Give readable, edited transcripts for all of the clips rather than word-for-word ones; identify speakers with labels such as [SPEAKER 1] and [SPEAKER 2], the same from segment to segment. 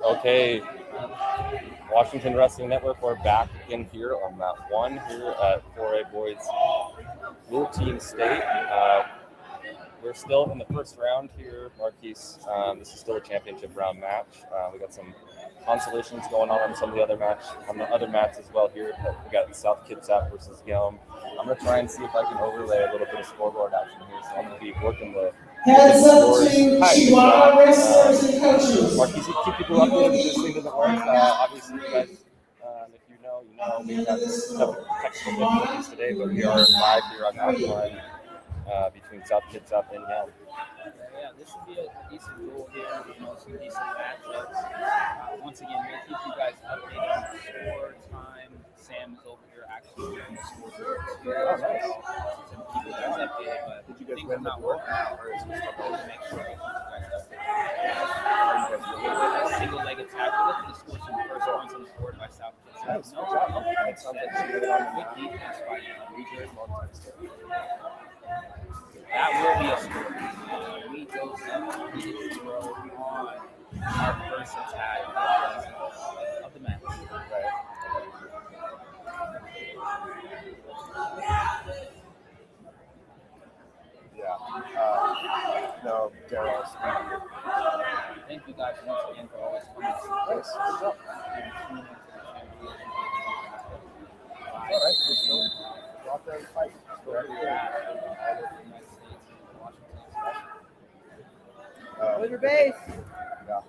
[SPEAKER 1] Okay, Washington Wrestling Network, we're back in here on Map 1 here at 4A Boys Blue Team State. We're still in the first round here, Marquise. This is still a championship round match. We got some consolations going on some of the other mats as well here. We got South Kistap versus Yelm. I'm going to try and see if I can overlay a little bit of scoreboard action here. So I'm going to be working the
[SPEAKER 2] Heads up to Chihuahua wrestlers and coaches.
[SPEAKER 1] Marquise, keep people updated if this thing doesn't work. Obviously, you guys, if you know, we've had some technical difficulties today, but we are live here on Map 1 between South Kistap and Yelm.
[SPEAKER 3] Yeah, this should be a decent goal here. Some decent matchups. Once again, we'll keep you guys updated on the score time. Sam is over here actually doing the score. To keep you guys updated, but things are not working out. We're just going to make sure we keep you guys updated. A single-leg attack. We're looking to score some first points on the board by South Kistap.
[SPEAKER 2] Nice.
[SPEAKER 3] No,
[SPEAKER 2] It sounds like
[SPEAKER 3] good defense by that will be a score. We goes up, we get to throw on our first attack of the match.
[SPEAKER 2] right. Yeah. No, Daryl's.
[SPEAKER 3] Thank you guys once again for always coming to support us.
[SPEAKER 2] All right, we're still out there and fight.
[SPEAKER 4] Hold your base.
[SPEAKER 2] Yeah.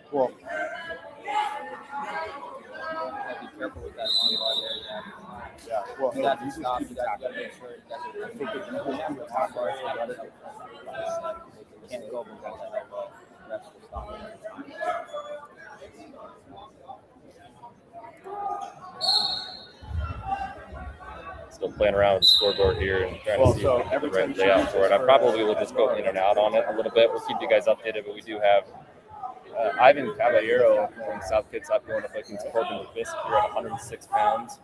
[SPEAKER 2] Cool.
[SPEAKER 3] Be careful with that on bar there,
[SPEAKER 2] Yeah. Well,
[SPEAKER 3] You got to stop. You got to make sure that
[SPEAKER 2] I think if you just do the top bar, it's not it.
[SPEAKER 3] you can't go because that elbow. Refs will stop it every time.
[SPEAKER 1] Still playing around with the scoreboard here and trying to see if we can get the right layout for it. I probably will just go in and out on it a little bit. We'll keep you guys updated, but we do have Ivan Cabayro from South Kistap going up against Corbin Frisk here at 106 pounds.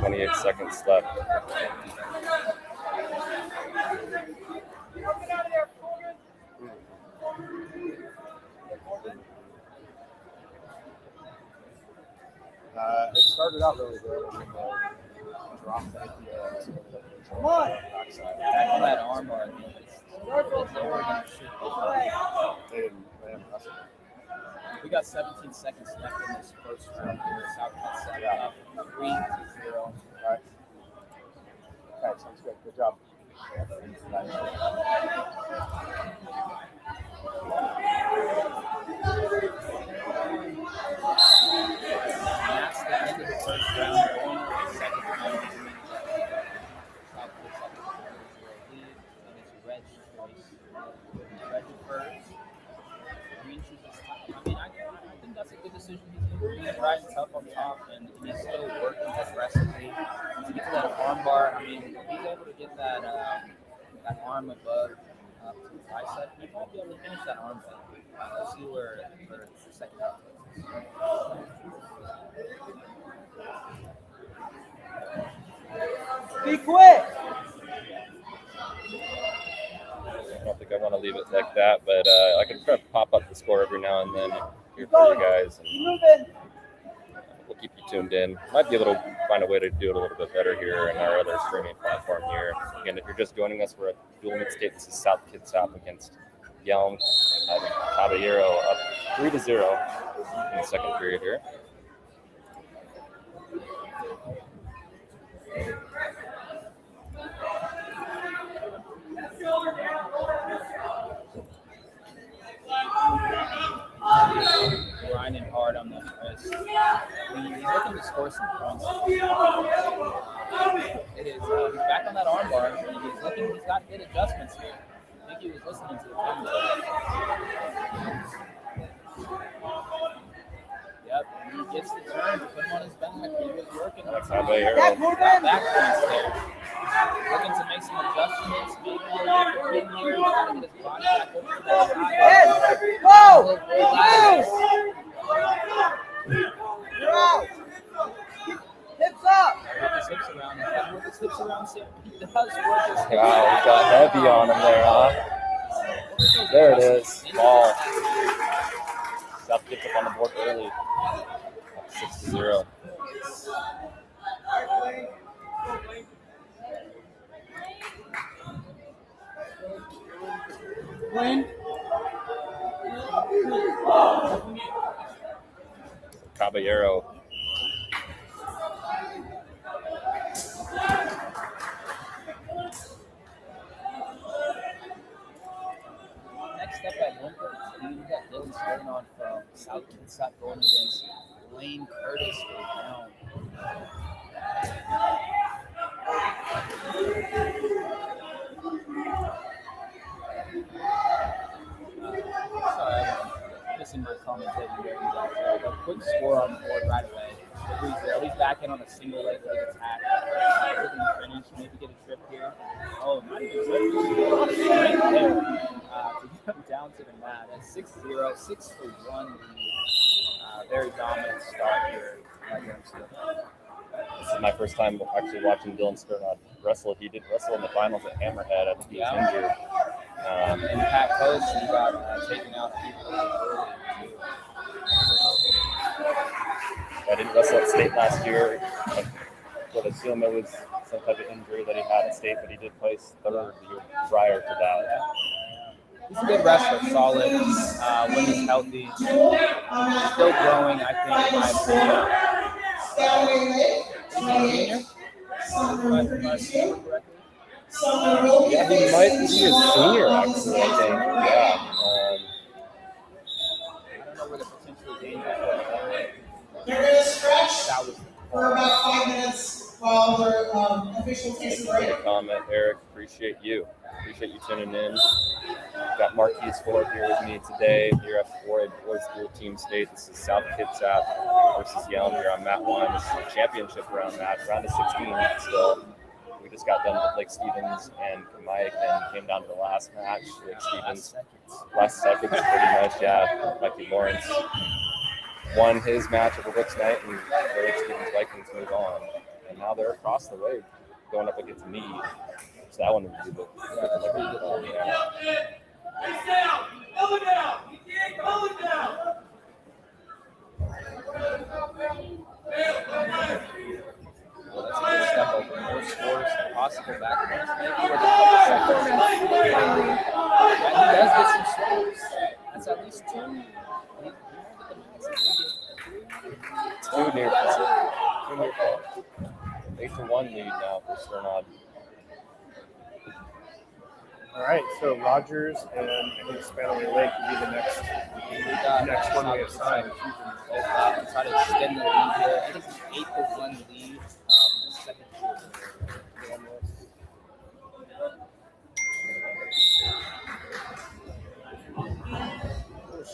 [SPEAKER 1] 28 seconds left.
[SPEAKER 2] It started out really good and then dropped back the
[SPEAKER 4] Come on.
[SPEAKER 3] Back on that arm bar, I think it's lower than it should
[SPEAKER 2] They didn't wrestle.
[SPEAKER 3] be. We got 17 seconds left in this first round here. South Kistap up 3-0.
[SPEAKER 2] All right. Okay, sounds good. Good job.
[SPEAKER 3] And that's the end of the first round. Going to the second round. South Kistap with 0-0 lead. And it's Red choice. Red first. Green chooses top. I think that's a good decision. He's riding tough on top, and he's still working aggressively to get to that arm bar. I mean, if he's able to get that arm above to the bicep, he might be able to finish that arm bar. Let's see where the second half goes.
[SPEAKER 4] Be quick.
[SPEAKER 1] I don't think I want to leave it like that, but I can try to pop up the score every now and then here for you guys. And
[SPEAKER 4] Keep moving.
[SPEAKER 1] we'll keep you tuned in. Might be able to find a way to do it a little bit better here in our other streaming platform here. Again, if you're just joining us, we're at dual mid-state. This is South Kistap against Yelm. Cabayro up 3-0 in the second period here.
[SPEAKER 3] Grinding hard on the wrist. He's looking to score some points. It is. He's back on that arm bar. He's looking. He's got good adjustments here. I think he was listening to the commentary. Yep. He gets the turn to put him on his back. He was working.
[SPEAKER 1] That's Cabayro.
[SPEAKER 4] Back moving.
[SPEAKER 3] Back points there. Looking to make some adjustments. Maybe a little bit here. Trying to get his body back over to the side.
[SPEAKER 4] Yes. Go. You're out. Hips up.
[SPEAKER 3] his hips around. He doesn't work his hips around. Sam. He does work his hips
[SPEAKER 1] Wow, he
[SPEAKER 3] around.
[SPEAKER 1] got heavy on him there, huh? There it is. Ball. South gets up on the board early. Up 6-0.
[SPEAKER 3] Win.
[SPEAKER 1] Cabayro.
[SPEAKER 3] Next up at 113, we got Dylan Sternard from South Kistap going against Lane Curtis for Yelm. Sorry, I'm missing my commentating there. A quick score on the board right away. 3-0. He's back in on a single leg attack. Looking to finish, maybe get a trip here. Oh, might be a trip. Right there. To get him down to the mat. That's 6-0, 6-1 lead. Very dominant start here.
[SPEAKER 1] This is my first time actually watching Dylan Sternard wrestle. He did wrestle in the finals at Hammerhead. I think he was injured.
[SPEAKER 3] Impact Coast, he got taken out early.
[SPEAKER 1] I didn't wrestle at state last year. I would assume it was some type of injury that he had at state, but he did place third the year prior to that.
[SPEAKER 3] He's a good wrestler, solid, when he's healthy. Still growing, I think, in my opinion. He's a junior?
[SPEAKER 1] Yeah, he might be a senior, actually, I think. Yeah.
[SPEAKER 3] I don't know where the potential danger
[SPEAKER 5] They're going to stretch for about 5 minutes while their official takes a
[SPEAKER 1] Thank you for
[SPEAKER 5] break.
[SPEAKER 1] the comment, Eric. Appreciate you. Appreciate you tuning in. Got Marquise Ford here with me today here at 4A Boys School Team State. This is South Kitsap versus Yelm here on mat 1. This is a championship round match, round of 16 still. We just got done with Blake Stevens and Mike and came down to the last match. Blake Stevens, last seconds pretty much, yeah. Mikey Lawrence won his match at the Brooks night, and Blake Stevens Vikings move on. And now they're across the way going up against me. So that one would be the yeah.
[SPEAKER 4] It's down! Elbow down! You can't elbow down!
[SPEAKER 3] Well, that's a good step over. More scores, possible back. He does get some scores. That's at least 2.
[SPEAKER 1] Two near fall. 8-1 lead now for Sternard.
[SPEAKER 2] All right, so Rogers and I think Spanaway Lake will be the next one we assign.
[SPEAKER 3] Try to extend the lead here. I think it's an 8-1 lead. Second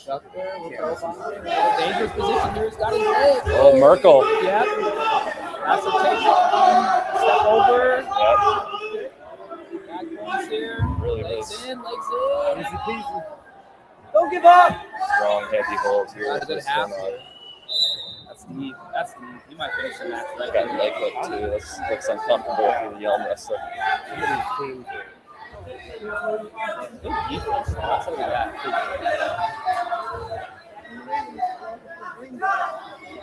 [SPEAKER 3] Shuck there with dangerous position here. He's got his leg.
[SPEAKER 1] Oh, Merkel.
[SPEAKER 3] Yep. That's a takedown. Step over.
[SPEAKER 1] Yep.
[SPEAKER 3] Back points here.
[SPEAKER 1] Really
[SPEAKER 3] Legs
[SPEAKER 1] was.
[SPEAKER 3] in, legs in.
[SPEAKER 2] Easy peasy.
[SPEAKER 4] Don't give up!
[SPEAKER 1] Strong, heavy holds here.
[SPEAKER 3] That's a good
[SPEAKER 1] for
[SPEAKER 3] half
[SPEAKER 1] Sternard.
[SPEAKER 3] here. That's deep. That's deep. You might finish the match right
[SPEAKER 1] He's got
[SPEAKER 3] there.
[SPEAKER 1] leg hook too. Looks uncomfortable for the Yelm wrestler.
[SPEAKER 2] Somebody's teams are
[SPEAKER 3] Good defense. That's look at that.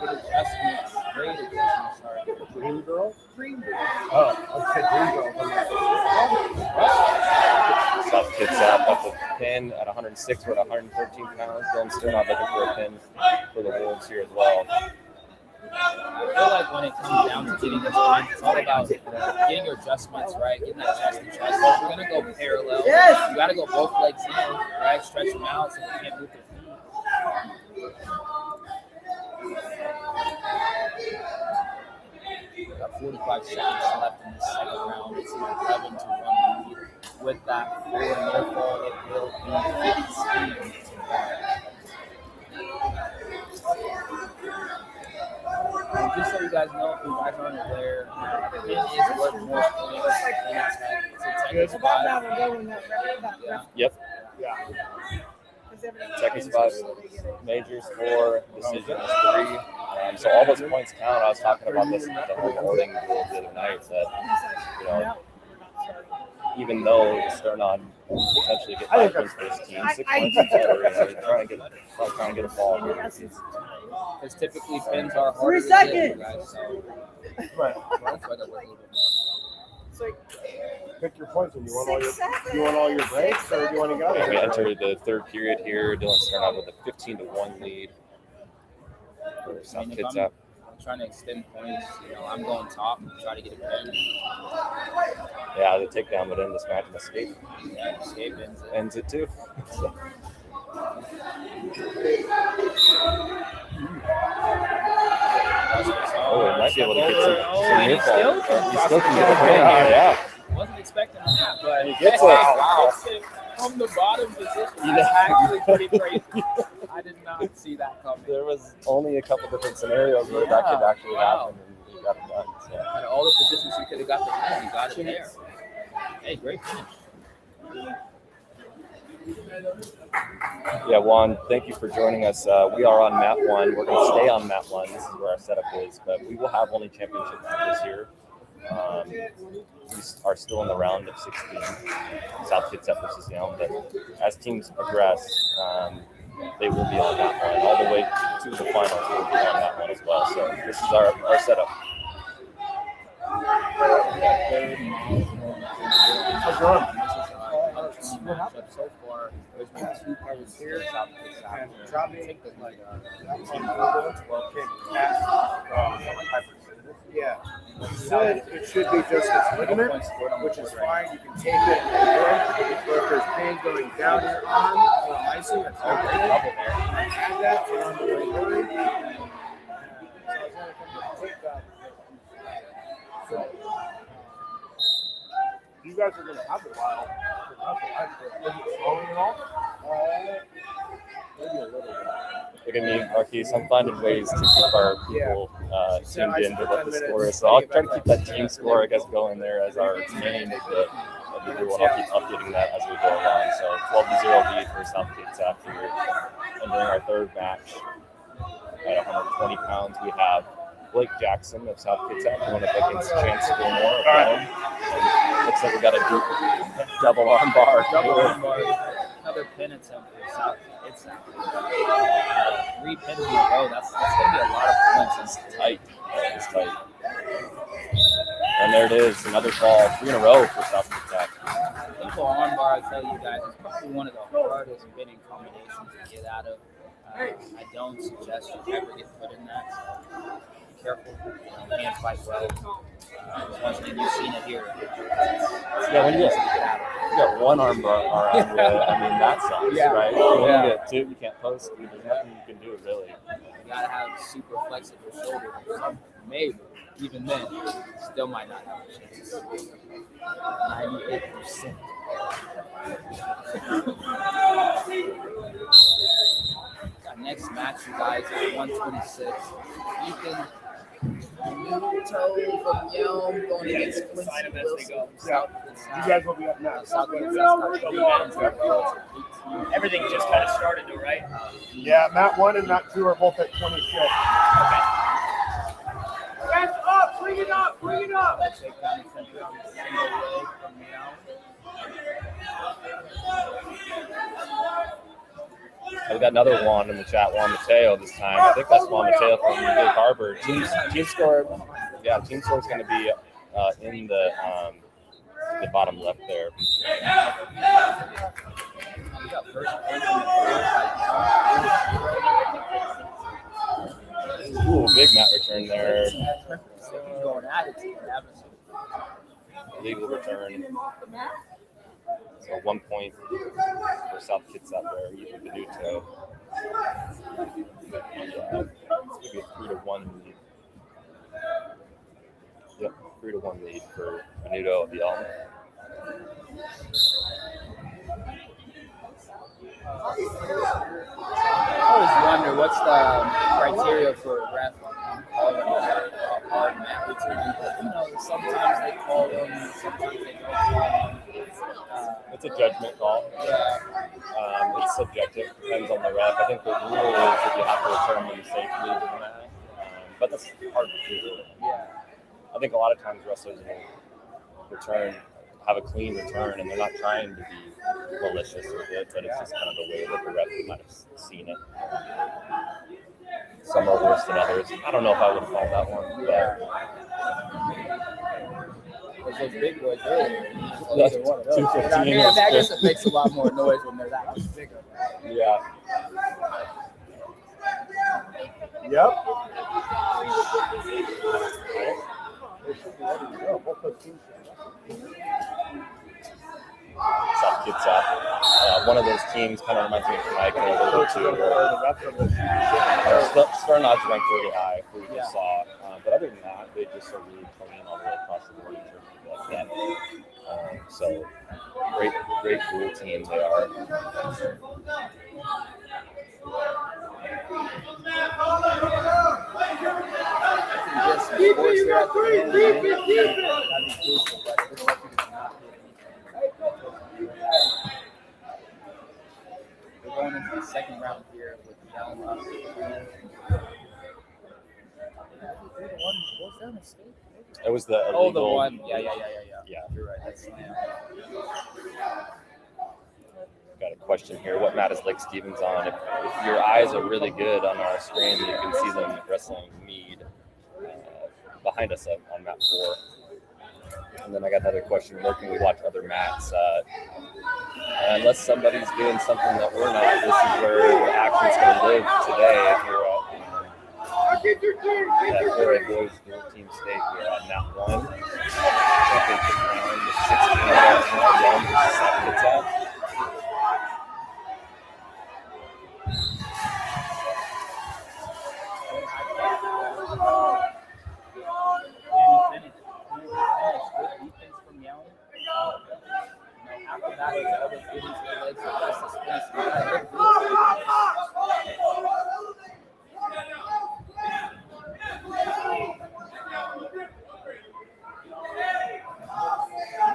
[SPEAKER 3] Good adjustments. Great adjustments. Sorry.
[SPEAKER 2] Green Girl.
[SPEAKER 4] Green.
[SPEAKER 2] Oh, let's say Green Girl.
[SPEAKER 1] South Kitsap up a pin at 106. We're at 113 pounds. Dylan Sternard looking for a pin for the Wolves here as well.
[SPEAKER 3] I feel like when it comes down to getting this point, it's all about getting your adjustments right, getting that chest to chest. So if you're going to go parallel,
[SPEAKER 4] Yes.
[SPEAKER 3] you got to go both legs in, right? Stretch them out so you can't move their feet. Got 45 seconds left in the second round. It's an 11-1 lead. With that 4 near fall, it will be 15. And just so you guys know, if you guys aren't aware, it is worth more points than it's had. It's a
[SPEAKER 2] Good.
[SPEAKER 3] Texas
[SPEAKER 4] About
[SPEAKER 3] 5.
[SPEAKER 4] that one going that
[SPEAKER 3] Yeah.
[SPEAKER 1] Yep.
[SPEAKER 2] Yeah.
[SPEAKER 1] Seconds 5 majors 4, decisions 3. So all those points count. I was talking about this at the home outing the other night that, you know, even though the Sternard potentially get 5 points for his team, 6 points is better. You know, trying to get a ball.
[SPEAKER 3] Because typically pins are harder to get, guys. So
[SPEAKER 2] Right.
[SPEAKER 3] that's why they're worth a little bit more.
[SPEAKER 2] Pick your poison. You want all your breaks, or do you want to go?
[SPEAKER 1] We entered the third period here. Dylan Sternard with a 15-1 lead. South Kitsap.
[SPEAKER 3] I'm trying to extend points. You know, I'm going top and try to get a pin.
[SPEAKER 1] Yeah, the takedown would end this match and escape.
[SPEAKER 3] Yeah, escape
[SPEAKER 1] Ends it too. So. Oh, we might be able to get some near fall. He still can get a pin here, yeah.
[SPEAKER 3] Wasn't expecting that, but
[SPEAKER 1] He gets it.
[SPEAKER 3] Wow. From the bottom position. That's actually pretty crazy. I did not see that coming.
[SPEAKER 1] There was only a couple different scenarios where that could actually happen, and he got it done. So.
[SPEAKER 3] Out of all the positions you could have got the pin, you got it there. Hey, great finish.
[SPEAKER 1] Yeah, Juan, thank you for joining us. We are on mat 1. We're going to stay on mat 1. This is where our setup is, but we will have only championship matches here. We are still in the round of 16, South Kitsap versus Yelm, but as teams progress, they will be on that one. All the way to the finals, we will be on that one as well. So this is our setup.
[SPEAKER 2] How's it going?
[SPEAKER 3] Matchup so far. There's been 2 players here. South Kitsap.
[SPEAKER 2] Drop me. Yeah. It should be just its ligament, which is fine. You can take it and but if there's pain going down your arm or icing, that's no great trouble there. Add that and on the way so you guys are going to have a while. Slowing it all? Maybe a little bit.
[SPEAKER 1] Look at me, Marquise. I'm finding ways to keep our people tuned in to what the score is. So I'll try to keep that team score, I guess, going there as our main of the group. I'll keep updating that as we go along. So 12-0 lead for South Kitsap here. Entering our third match at 120 pounds, we have Blake Jackson of South Kitsap going up against Chance Gilmore of Yelm. Looks like we got a double arm bar.
[SPEAKER 3] Another pin attempt for South Kitsap. 3 pins in a row. That's going to be a lot of points.
[SPEAKER 1] It's tight. It's tight. And there it is, another fall. 3 in a row for South Kitsap.
[SPEAKER 3] Simple arm bar, I tell you guys, is probably one of the hardest pinning combinations to get out of. I don't suggest you ever get put in that. So be careful. You can't fight well. Once again, you've seen it here.
[SPEAKER 1] Yeah, when you got one arm bar around you, I mean, that sucks, right? You get 2, you can't post. There's nothing you can do, really.
[SPEAKER 3] You gotta have super flexible shoulders or something. Maybe. Even then, still might not have a chance. 98%. Our next match, you guys, is 126. Ethan Bonuto from Yelm going against Quincy Wilson.
[SPEAKER 2] You guys will be up next.
[SPEAKER 6] Everything just kind of started though, right?
[SPEAKER 2] Yeah, mat 1 and mat 2 are both at 26.
[SPEAKER 4] Hands up, bring it up, bring it up.
[SPEAKER 3] Take down the center on the single leg from Yelm.
[SPEAKER 1] I've got another Juan in the chat, Juan Mateo this time. I think that's Juan Mateo from Lake Harbor. Team score, team score is going to be in the bottom left there.
[SPEAKER 3] We got first point
[SPEAKER 1] Ooh, big mat return there.
[SPEAKER 3] going at it.
[SPEAKER 1] Legal return. So 1 point for South Kitsap there, Ethan Bonuto. It's going to be a 3-1 lead. Yep, 3-1 lead for Bonuto of Yelm.
[SPEAKER 3] I always wonder what's the criteria for a ref on calling a hard mat return. You know, sometimes they call them, sometimes they don't call them.
[SPEAKER 1] It's a judgment call. It's subjective, depends on the ref. I think the rule is that you have to return them safely to the mat. but that's hard to do.
[SPEAKER 3] Yeah.
[SPEAKER 1] I think a lot of times wrestlers will have a clean return, and they're not trying to be malicious with it, but it's just kind of the way that the ref might have seen it. Some are worse than others. I don't know if I would have called that one.
[SPEAKER 3] Yeah. Because those big boys, really, either one of those.
[SPEAKER 1] 215
[SPEAKER 3] I mean, I guess it makes a lot more noise when they're that much bigger.
[SPEAKER 1] Yeah.
[SPEAKER 2] Yep.
[SPEAKER 1] South Kitsap. One of those teams kind of reminds me of Jamaica a little bit too. Sternard's ranked really high, who we just saw. But other than that, they just are really clean all the way across the board in terms of that. So great cool team they are.
[SPEAKER 3] We're going into the second round here with Yelm. Was there a mistake?
[SPEAKER 1] It was the illegal.
[SPEAKER 3] Oh, the one. Yeah.
[SPEAKER 1] Yeah.
[SPEAKER 3] You're right. That's slam.
[SPEAKER 1] Got a question here. What mat is Lake Stevens on? If your eyes are really good on our screen, you can see them wrestling Mead behind us on mat 4. And then I got another question. Where can we watch other mats? Unless somebody's doing something that we're not, this is where the action's going to live today. If you're at Florida Boys Dual Team State, we're on mat 1. Championship round, the 16 round,
[SPEAKER 3] After that, it's always getting to the legs of the space.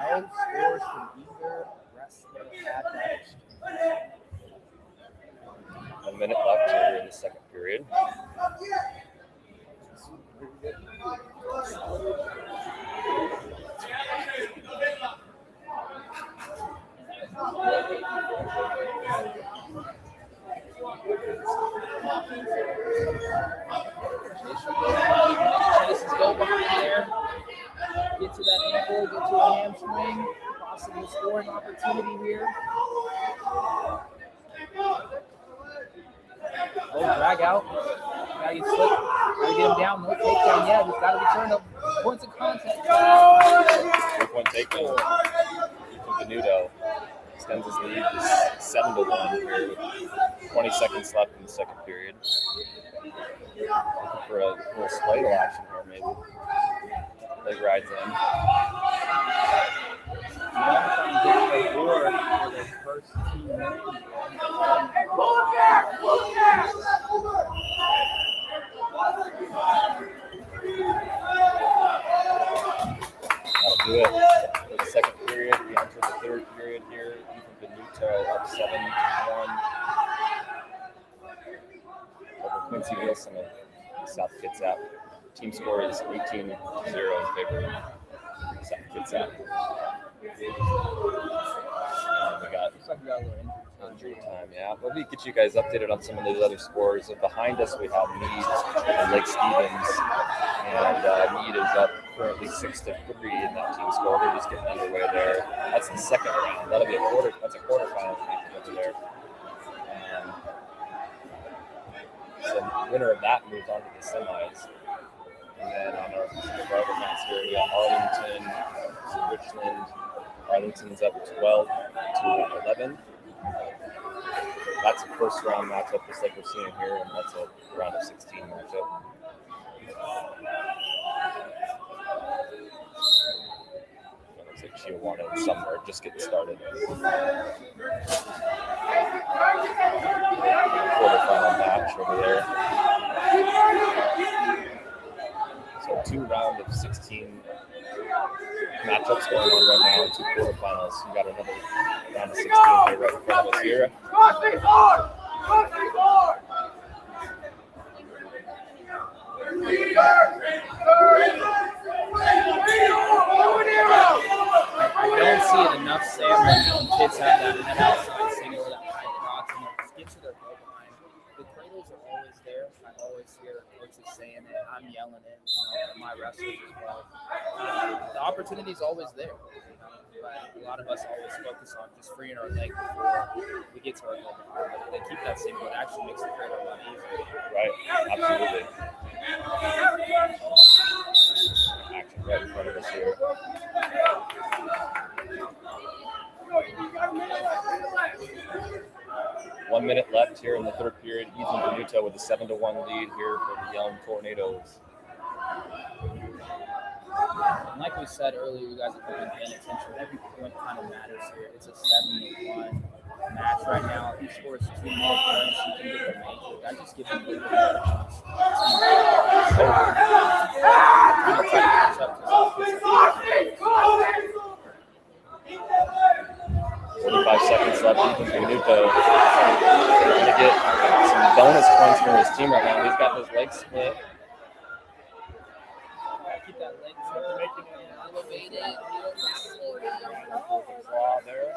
[SPEAKER 3] No scores from either wrestler at that.
[SPEAKER 1] 1 minute left here in the second period.
[SPEAKER 3] Chases go behind there. Get to that ankle, get to a hamstring. Possible scoring opportunity here. Oh, drag out. Now you slip. Gotta get him down. No takedown yet. He's got to return up. Points of contact.
[SPEAKER 1] 3-point takedown. Bonuto extends his lead to 7-1 here with 20 seconds left in the second period. Looking for a little splaydle action here, maybe. Leg rides in. That'll do it for the second period. We enter the third period here. Bonuto up 7-1 over Quincy Wilson of South Kitsap. Team score is 18-0 in favor of South Kitsap. We got injury time, yeah. But we get you guys updated on some of those other scores. And behind us, we have Mead and Lake Stevens. And Mead is up currently 6-3 in that team score. They're just getting underway there. That's the second round. That'll be a quarterfinal over there. So the winner of that moves on to the semis. And then on our rival match here, we got Arlington, Richland. Arlington's up 12-11. That's a first round matchup, just like we're seeing here, and that's a round of 16 matchup. It looks like Chihuahua somewhere just getting started. Quarterfinal match over there. So 2 rounds of 16 matchups going on right now in 2 quarterfinals. We got another round of 16 here right in front of us here.
[SPEAKER 3] I don't see it enough, Sam, when kids have that head outside single, that high cross, and just get to their goal line. The cradles are always there. I always hear coaches saying it. I'm yelling it, for my wrestlers as well. The opportunity is always there, but a lot of us always focus on just freeing our leg before we get to our goal line. But if they keep that single, it actually makes the cradle a lot easier.
[SPEAKER 1] Right, absolutely. Action right in front of us here. One minute left here in the third period. Ethan Bonuto with a 7-1 lead here for the Yelm Tornadoes.
[SPEAKER 3] And like we said earlier, you guys have been paying attention. Every point kind of matters here. It's a 7-1 match right now. If he scores 2 more points, he can get the major. That just gives him a little bit more chance. Trying to catch up to
[SPEAKER 1] 45 seconds left. Ethan Bonuto going to get some bonus points for his team right now. He's got his legs split.
[SPEAKER 3] keep that leg elevated.
[SPEAKER 1] Claw there.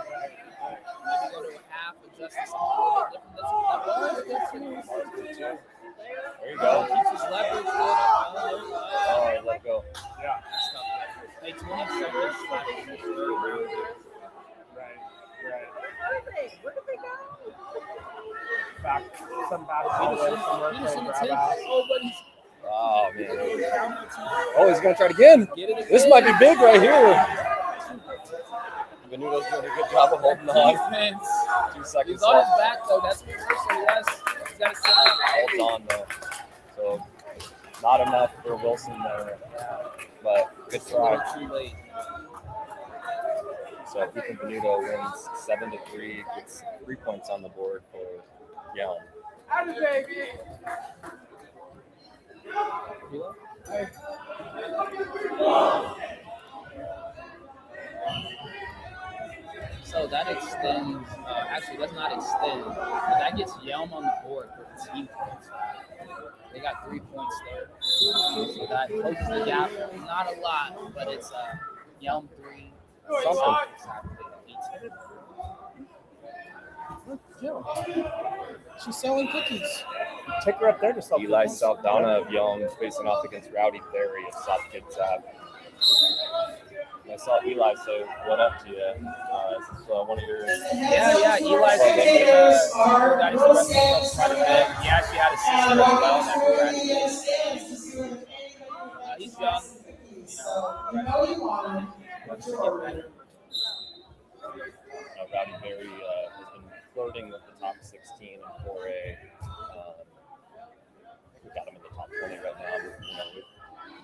[SPEAKER 3] Maybe go to a half, adjust to something a little bit different. That's good too.
[SPEAKER 1] There you go.
[SPEAKER 3] Keeps his leverage good.
[SPEAKER 1] All right, let go.
[SPEAKER 6] Yeah.
[SPEAKER 3] Hey, 20 seconds left in this third round.
[SPEAKER 6] Right. Where did they go? Back, some back somewhere.
[SPEAKER 3] Oh, but he's
[SPEAKER 1] Oh, man. Oh, he's going to try it again. This might be big right here. Bonuto's doing a good job of holding on.
[SPEAKER 3] defense.
[SPEAKER 1] 2 seconds
[SPEAKER 3] He's on his
[SPEAKER 1] left.
[SPEAKER 3] back, though. That's what he's got to set up.
[SPEAKER 1] Holds on, though. So, not enough for Wilson there. But good try.
[SPEAKER 3] Too late.
[SPEAKER 1] So, Ethan Bonuto wins 7-3. Gets 3 points on the board for Yelm.
[SPEAKER 3] So that extends, actually does not extend, but that gets Yelm on the board for the team points. They got 3 points there. So that closes the gap. Not a lot, but it's Yelm 3.
[SPEAKER 1] Something.
[SPEAKER 2] She's selling cookies.
[SPEAKER 6] Take her up there to something.
[SPEAKER 1] Eli Saldana of Yelm facing off against Rowdy Berry of South Kitsap. I saw Eli say, "What up to you?" This is one of your.
[SPEAKER 3] Yeah, Eli's got his wrestling quite a bit. He actually had a sister as well that graduated. He's young, wants to get better.
[SPEAKER 1] Rowdy Berry has been flirting with the top 16 in 4A. We got him in the top 20 right now. We're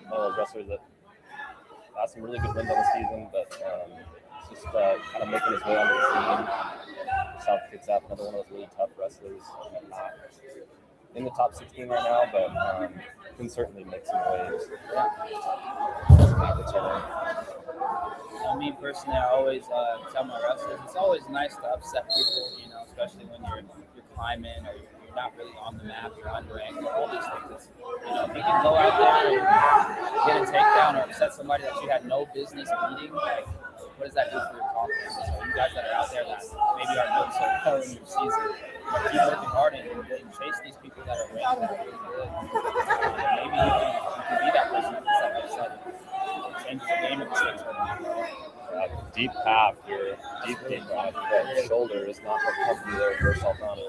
[SPEAKER 1] one of those wrestlers that got some really good wins on the season, but it's just kind of making his way onto the scene. South Kitsap, another one of those really tough wrestlers. In the top 16 right now, but can certainly make some waves. At the turn.
[SPEAKER 3] Me personally, I always tell my wrestlers it's always nice to upset people, especially when you're climbing or you're not really on the map, you're unranked, all these things. If you can go out there and get a takedown or upset somebody that you had no business beating, what does that do for your confidence? So you guys that are out there that maybe aren't doing so well in your season, keep working hard and chase these people that are ranked that are really good. Maybe you can be that person that gets that upset. Change the game at the same time.
[SPEAKER 1] Deep half here. Deep half. That shoulder is not what comfy there for Saldana.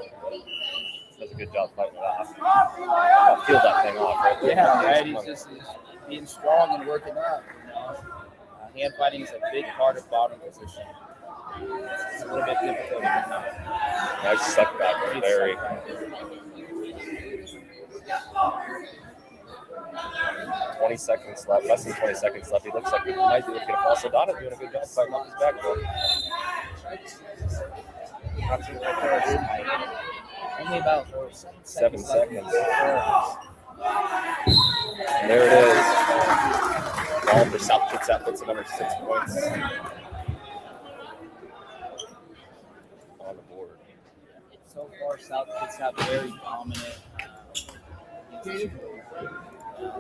[SPEAKER 1] Does a good job fighting it off. I'll peel that thing off right there.
[SPEAKER 3] Yeah, right. He's just being strong and working up. Hand fighting is a big part of bottom position. It's a little bit difficult.
[SPEAKER 1] Nice setback from Barry. 20 seconds left, less than 20 seconds left. He looks like he might be looking to fall. Saldana's doing a good job fighting off his back though.
[SPEAKER 3] Only about
[SPEAKER 1] 7 seconds. And there it is. All for South Kitsap puts another 6 points on the board.
[SPEAKER 3] So far, South Kitsap very dominant.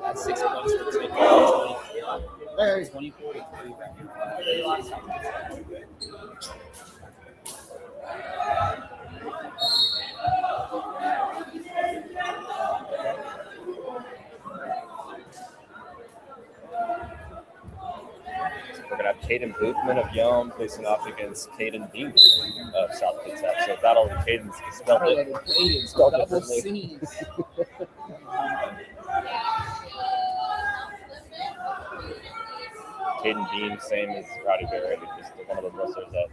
[SPEAKER 3] That's 6 points for takedown. 24 to 3 right
[SPEAKER 1] We're going to have Caden Boothman of Yelm facing off against Caden Beam of South Kitsap. So Battle of Caden's spelled it. Spelled differently. Caden Beam, same as Rowdy Barrett, just one of the wrestlers that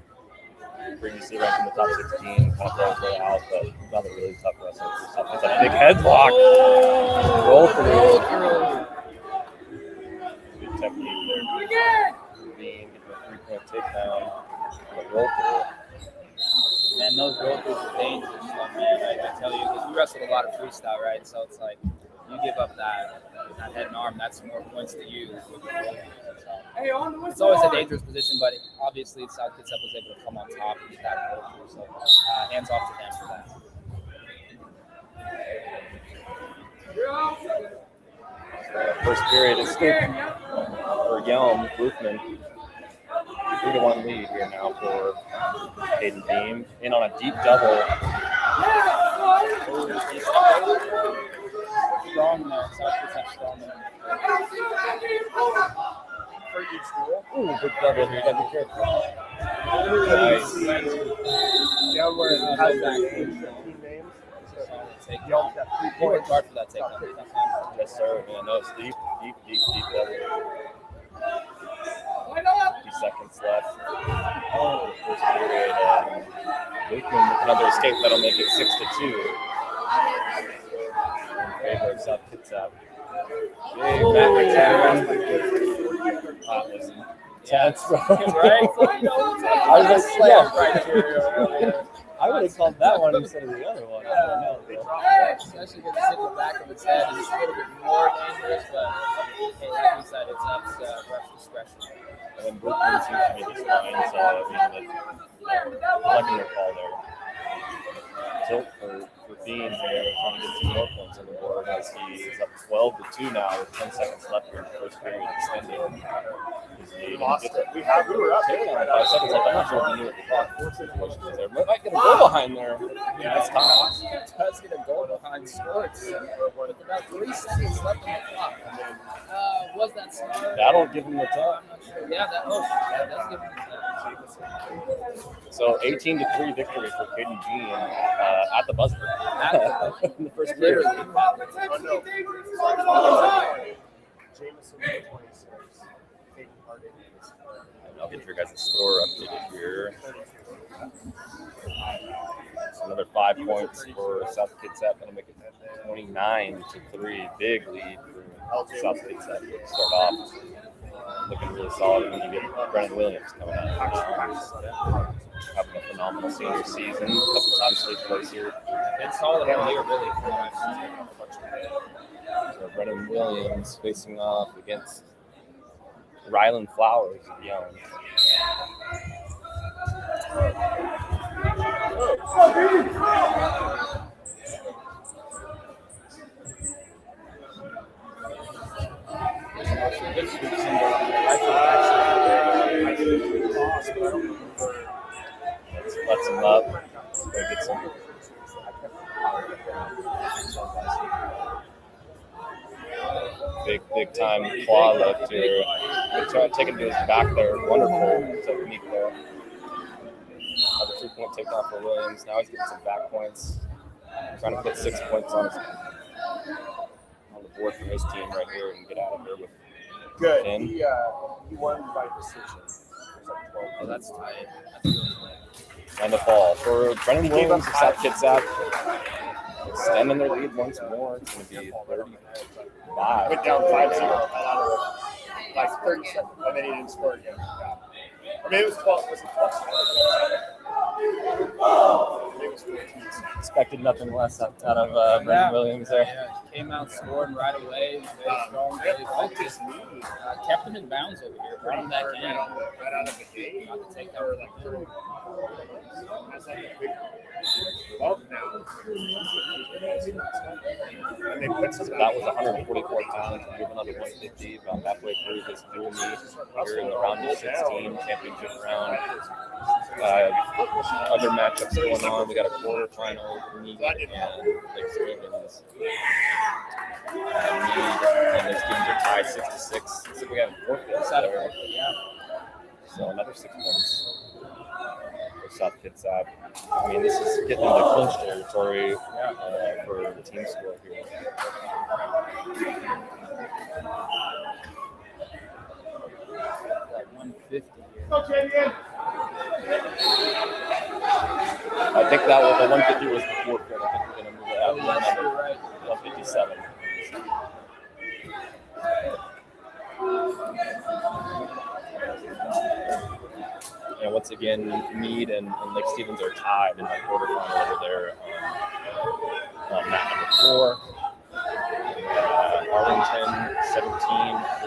[SPEAKER 1] previously ranked in the top 16, kind of blows way out, but another really tough wrestler. It's a big headlock. Roll through. Good technique there. Beam getting a 3-point takedown. Roll through.
[SPEAKER 3] Man, those roll throughs are dangerous, though, man. I tell you, because we wrestled a lot of freestyle, right? So it's like, you give up that head and arm, that's more points to you. It's always a dangerous position, but obviously South Kitsap was able to come on top and get that roll through. So hands off to them for that.
[SPEAKER 1] First period is good for Yelm. Boothman. 3-1 lead here now for Caden Beam. In on a deep double.
[SPEAKER 3] Strong there. South Kitsap strong there.
[SPEAKER 2] For each school.
[SPEAKER 1] Ooh, good double here. Gotta be careful.
[SPEAKER 2] Nice. Down where it has that team names. Yelm got 3
[SPEAKER 3] He
[SPEAKER 2] points.
[SPEAKER 3] worked hard for that takedown.
[SPEAKER 1] Yes, sir. Yeah, no, it's deep double. 50 seconds left. First period. Boothman with another escape that'll make it 6-2 in favor of South Kitsap. Big back attack. Listen. That's right.
[SPEAKER 3] Right?
[SPEAKER 1] I was like, yeah. I would have called that one instead of the other one. I don't know.
[SPEAKER 3] Especially with the single back of its head, it's a little bit more dangerous, but hey, like we said, it's up to ref's discretion.
[SPEAKER 1] And then Brooklyn seems to be just fine, so I mean, I like your call there. Tilt for Beans there, trying to get 2 more points on the board as he is up 12-2 now with 10 seconds left here in the first period, extending his lead. We were up takedown in 5 seconds. Like, I'm not sure if you knew what the clock situation was there. Might get a goal behind there. Yeah, that's tough.
[SPEAKER 3] Does get a goal behind scores with about 3 seconds left on the clock. Was that smart?
[SPEAKER 1] That'll give him the top.
[SPEAKER 3] I'm not sure. Yeah, that does give him the top.
[SPEAKER 1] So 18-3 victory for Caden Bean at the buzzer in the first period.
[SPEAKER 2] Jameson 26.
[SPEAKER 1] I'll get your guys' score updated here. So another 5 points for South Kitsap. That'll make it 29-3. Big lead for South Kitsap to start off. Looking really solid. And then you get Brennan Williams coming out. Having a phenomenal senior season. A couple times state place here.
[SPEAKER 3] It's solid all year, really.
[SPEAKER 1] So Brennan Williams facing off against Ryland Flowers of Yelm. Let's him up. Go get some. Big time claw lift here. Taking to his back there. Wonderful technique there. Another 3-point takedown for Williams. Now he's getting some back points. Trying to put 6 points on the board for his team right here and get out of here with
[SPEAKER 2] Good.
[SPEAKER 1] 10.
[SPEAKER 2] He won by decision.
[SPEAKER 3] Oh, that's tight. That's really tight.
[SPEAKER 1] And the fall for Brennan Williams of South Kitsap. Extending their lead once more. It's going to be 35.
[SPEAKER 2] Went down 5-0. Like 30 seconds. And then he didn't score again. Yeah. I mean, it was 12. Was it 12?
[SPEAKER 1] Expected nothing less out of Brendan Williams there.
[SPEAKER 3] Yeah, came out scoring right away. Very strong, very focused. Kept him in bounds over here. Brought him back in.
[SPEAKER 2] Right out of the gate.
[SPEAKER 3] Not to take that over
[SPEAKER 2] That's like a big bump now. And they put some
[SPEAKER 1] That was 144 pounds, moving up to 150, about halfway through this dual meet here in the round of 16 championship round. Other matchups going on. We got a quarterfinal meet and Lake Stevens. And Lake Stevens are tied 6-6. So we have 4 points out of it.
[SPEAKER 3] Yeah.
[SPEAKER 1] So another 6 points for South Kitsap. I mean, this is getting into clinch territory for the team score here.
[SPEAKER 3] Like 150 here.
[SPEAKER 1] I think that was the 150 was before Fred. I think we're going to move it up to
[SPEAKER 3] You're right.
[SPEAKER 1] 157. And once again, Meade and Lake Stevens are tied in the quarterfinal over there on map number 4. Arlington 17,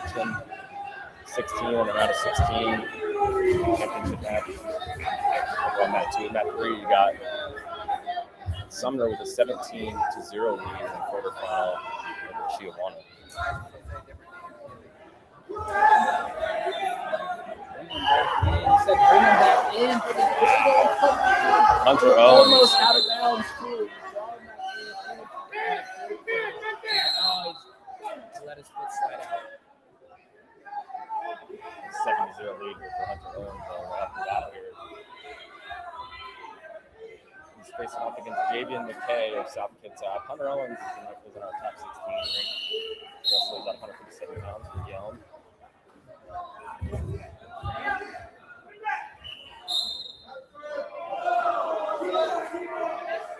[SPEAKER 1] Richmond 16 in the round of 16. Championship match. Over on map 2. Map 3, you got Sumner with a 17-0 lead in the quarterfinal over Chihuahua.
[SPEAKER 3] Bring him back in for the
[SPEAKER 1] Hunter Owens.
[SPEAKER 3] almost out of bounds too. Let his foot slide out.
[SPEAKER 1] 7-0 lead here for Hunter Owens after that here. He's facing off against Javian McKay of South Kitsap. Hunter Owens is in our top 16 rank. Wrestler's at 157 pounds for Yelm.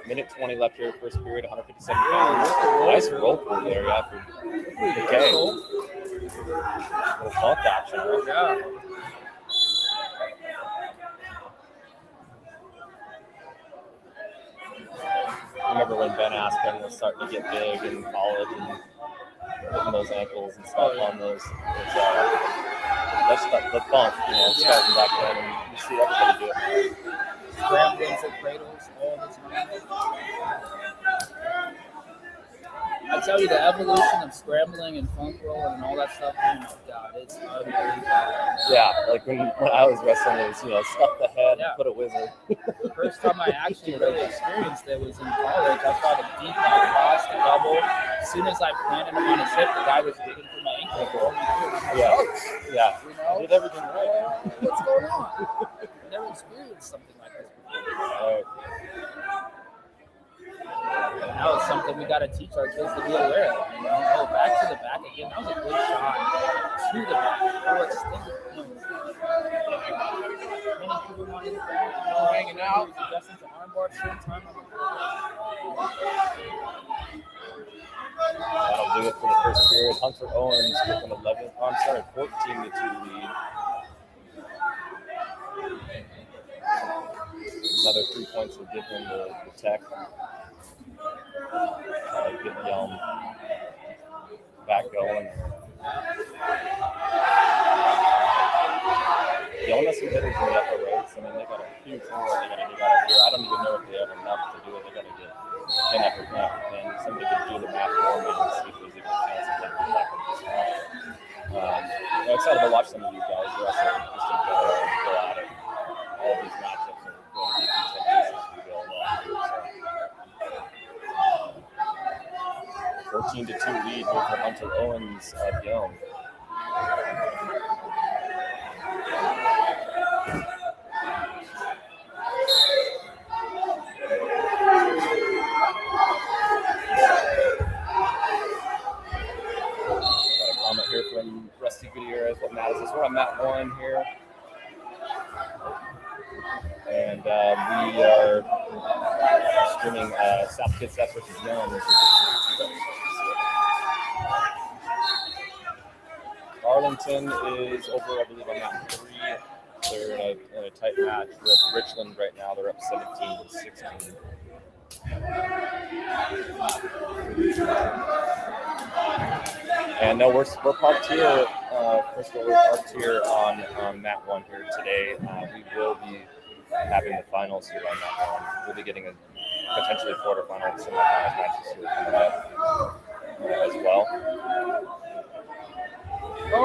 [SPEAKER 1] Minute 20 left here, first period, 157 pounds. Nice roll through there, yeah, for McKay. Little bump action, right?
[SPEAKER 3] Yeah.
[SPEAKER 1] I remember when Ben Aspen was starting to get big in college and putting those ankles and stuff on those that's the bump, starting back then, and you see everybody do it.
[SPEAKER 3] Scrambling for cradles all the time. I tell you, the evolution of scrambling and funk rolling and all that stuff, oh my God, it's unbelievable.
[SPEAKER 1] Yeah, like when I was wrestling, it was, stuff the head and put a wizard.
[SPEAKER 3] The first time I actually really experienced it was in college. I tried a deep line cross, the double. As soon as I planted him on his hip, the guy was digging for my ankle.
[SPEAKER 1] Yeah. I did everything right.
[SPEAKER 3] What's going on? I've never experienced something like this before. And that was something we got to teach our kids to be aware of. Oh, back to the back again. That was a good shot. To the back. Oh, extended points. Many people wanted to hanging out. Adjusting to armbar at the same time.
[SPEAKER 1] That'll do it for the first period. Hunter Owens with an 14-2 lead. Another 3 points will give him the tech. Get Yelm back going. Yelm has some hitters in the upper roads. I mean, they got a huge thing that they got to dig out here. I don't even know if they have enough to do it. They got to get 10 upper net, and somebody could do the math for me and see if there's even a chance of getting back on this match. I'm excited to watch some of these guys wrestle just in general and go at it. All these matchups are going to be contentious as we go along here. So 14-2 lead here for Hunter Owens at Yelm. Got a comment here from Rusty Gutierrez. What matters is we're on map 1 here. And we are streaming South Kitsap versus Yelm. Arlington is over, I believe, on map 3. They're in a tight match with Richland right now. They're up 17-16. And no, we're parked here. First of all, we're parked here on Mat 1 here today. We will be having the finals here on Mat 1. We'll be getting a potentially quarterfinal and semifinals matches here coming up as well. Big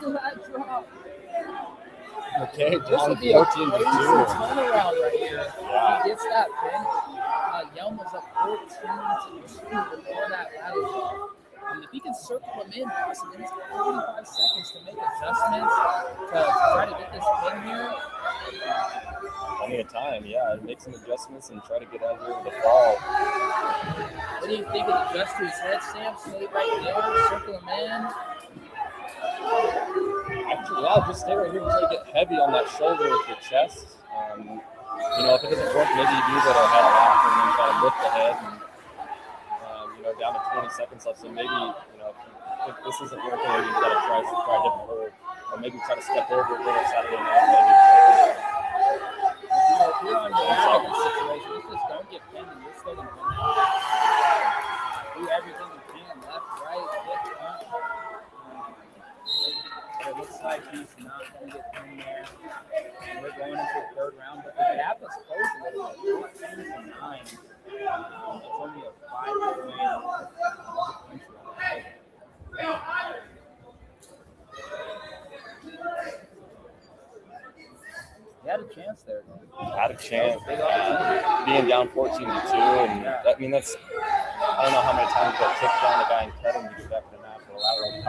[SPEAKER 1] lat drop. Okay, down 14-2.
[SPEAKER 3] Turnaround right here.
[SPEAKER 1] Yeah.
[SPEAKER 3] He gets that pin. Yelm was up 14-2 before that ladder drop. If he can circle him in, possibly he's got 45 seconds to make adjustments to try to get this pin here.
[SPEAKER 1] Plenty of time, yeah. Make some adjustments and try to get out here with a fall.
[SPEAKER 3] What do you think of adjust to his head, Sam? Stay right there, circle him in.
[SPEAKER 1] Actually, yeah, just stay right here and try to get heavy on that shoulder with your chest. You know, if it doesn't work, maybe you do go to a head lock and then try to lift the head and, you know, down to 20 seconds left. So maybe, you know, if this isn't working, maybe you got to try a different hold. Or maybe try to step over a little Saturday night, maybe.
[SPEAKER 3] If you're on your situation, just don't get pinned and you're still going to win. Do everything you can, left, right, hip, up. It looks like he's not going to get pinned there. And we're going into the third round, but the gap is closed a little bit, 14-9. It's only a 5-point differential. He had a chance there, though.
[SPEAKER 1] Had a chance. Being down 14-2, and I mean, that's, I don't know how many times that kick down the guy and cut him to get back to the match. But lateral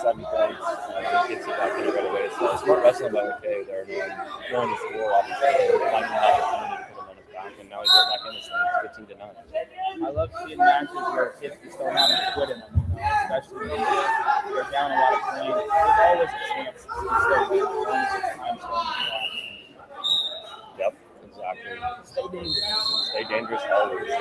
[SPEAKER 1] 7 points, it gets you back in right away. So smart wrestling by McKay there, man. Going to score, obviously, finding an opportunity to put him on his back, and now he's right back in this thing, 15-9.
[SPEAKER 3] I love seeing matches where kids just don't have any quit in them, you know, especially when they're down a lot of points. There's always a chance to still win.
[SPEAKER 1] Yep, exactly.
[SPEAKER 3] Stay dangerous.
[SPEAKER 1] Stay dangerous always.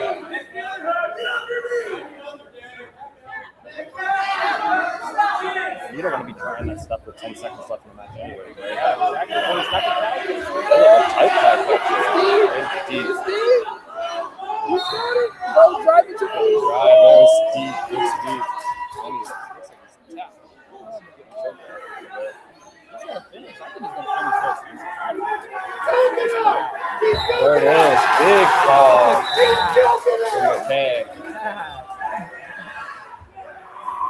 [SPEAKER 1] You don't want to be trying that stuff with 10 seconds left in the match anyway, right?
[SPEAKER 3] Exactly. Oh, he's got the tag.
[SPEAKER 1] Tight deep.
[SPEAKER 3] You got it. Go drive it to the
[SPEAKER 1] Right, there's deep. It's deep. And he's tapped.
[SPEAKER 3] He's going to finish. I think he's going to finish this.
[SPEAKER 1] There it is. Big ball. Okay.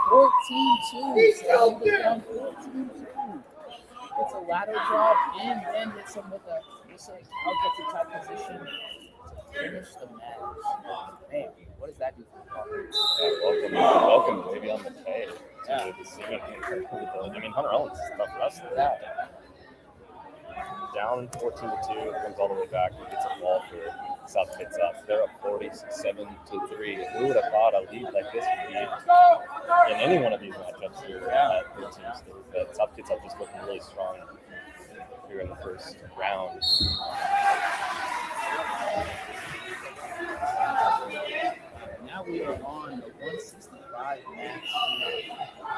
[SPEAKER 3] 14-2. So he goes down 14-2. Gets a ladder drop and then hits him with a, looks like I'll get to tight position to finish the match. Man, what does that do for the
[SPEAKER 1] Welcome, baby, on the pay. Yeah. I mean, Hunter Owens is a tough wrestler.
[SPEAKER 3] Yeah.
[SPEAKER 1] Down 14-2, comes all the way back, and gets a ball for South Kistap. They're up 47-3. Who would have thought a lead like this would be in any one of these matchups here at 13 State? But South Kistap just looking really strong here in the first round.
[SPEAKER 3] Now we are on the 165 match.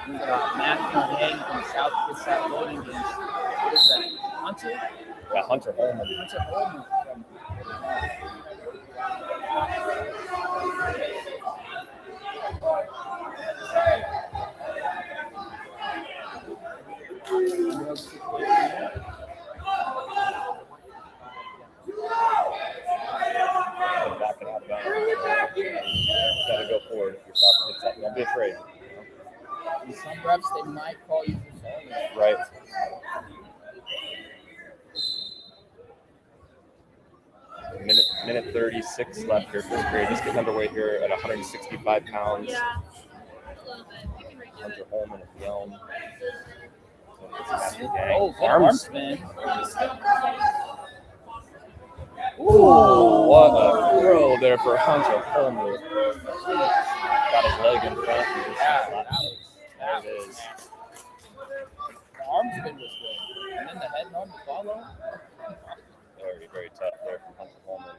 [SPEAKER 3] We've got Matt Conhang from South Kistap loading against, what is that, Hunter?
[SPEAKER 1] Yeah, Hunter Holman.
[SPEAKER 3] Hunter Holman from
[SPEAKER 1] Backing out of bounds. Gotta go forward if you're South Kistap. Don't be afraid.
[SPEAKER 3] In some reps, they might call you for falling.
[SPEAKER 1] Right. Minute 36 left here, first period. Just getting underway here at 165 pounds.
[SPEAKER 7] Yeah, a little bit. You can redo
[SPEAKER 1] Hunter
[SPEAKER 7] it.
[SPEAKER 1] Holman at Yelm.
[SPEAKER 3] Oh, arm spin.
[SPEAKER 1] Ooh, what a throw there for Hunter Holman. Got his leg in front. And just there it is.
[SPEAKER 3] The arm spin was good. And then the head normal follow.
[SPEAKER 1] Very, very tough there from Hunter Holman.